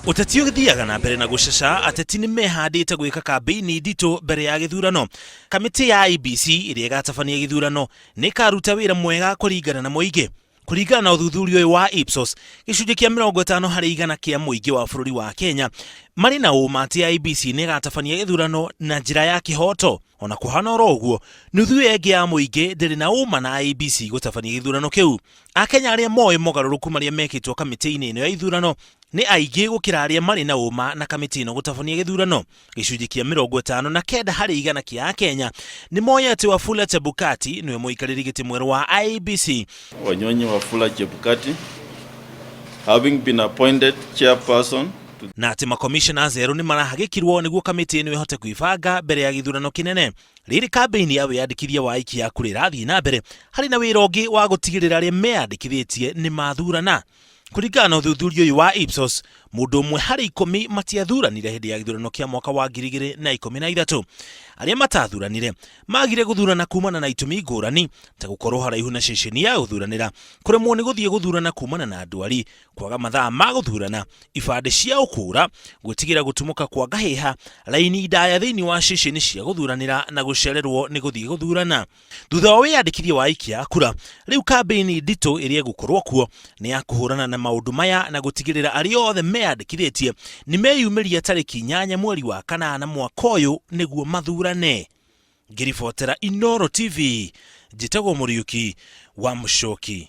Uteti ũgĩthiaga na mbere na gũcaca, ateti nĩ mehandĩte gwĩka kambĩini nditũ mbere ya gĩthurano. Kamĩtĩ ya IEBC ĩrĩa ĩgatabania gĩthurano nĩ ĩkaruta wĩra mwega kũringana na mũingĩ. Kũringana na ũthuthuria ũyũ wa Ipsos, gĩcunjĩ kĩa 50% kĩa mũingĩ wa bũrũri wa Kenya marĩ na ũma atĩ IEBC nĩ ĩgatabania gĩthurano na njĩra ya kĩhoto. Ona kũhana oro ũguo, nuthu ĩngĩ ya mũingĩ ndĩrĩ na ũma na IEBC gũtabania gĩthurano kĩu. Akenya arĩa moĩ mogarũrũku marĩa mekĩtwo kamĩtĩ-inĩ ĩno ya ithurano nĩ aingĩ gũkĩra arĩa marĩ na ũma na kamĩtĩ ĩno gũtabania gĩthurano. Gĩcunjĩ kĩa 59% kĩa Akenya nĩ moĩ atĩ Wafula Chebukati nĩwe mũikarĩri gĩtĩ mwerũ wa IEBC. Wanyonyi Wafula Chebukati having been appointed chairperson na atĩ makomishona zero nĩ marahagĩkirwo nĩguo kamĩtĩ ĩno ĩhote kwĩbanga mbere ya gĩthurano kĩnene. Rĩrĩ kambĩini ya wĩyandĩkithia wa aikia a kura ĩrathiĩ na mbere, harĩ na wĩra ũngĩ wa gũtigĩrĩra arĩa meyandĩkithĩtie nĩ mathurana. Kũringana na ũthuthuria ũyũ wa Ipsos, mũndũ ũmwe harĩ 10 matiathuranire hĩndĩ ya gĩthurano kĩa mwaka wa 2013. Arĩa matathuranire magire gũthurana kumana na itũmi ngũrani, ta gũkorwo haraihu na ceceni ya gũthuranĩra, kũremwo nĩ gũthiĩ gũthurana kumana na ndwari, kwaga mathaa ma gũthurana, ibandĩ cia ũkũra, gwĩtigĩra gũtumũka kwa ngahĩha, raini ndaya thĩinĩ wa ceceni cia gũthuranĩra na gũcererwo nĩ gũthiĩ gũthurana. Thutha wa wĩyandĩkithia wa aikia a kura, rĩu kambĩini nditũ ĩrĩa gũkorwo kuo nĩ ya kũhũrana na maũndũ maya na gũtigĩrĩra arĩa othe meyandĩkithĩtie nĩ meyumĩria tarĩki 8 mweri wa kanana mwaka ũyũ nĩguo mathurane. Ngĩribotera Inooro TV, njĩtagwo Mũriũki wa Mũchoki.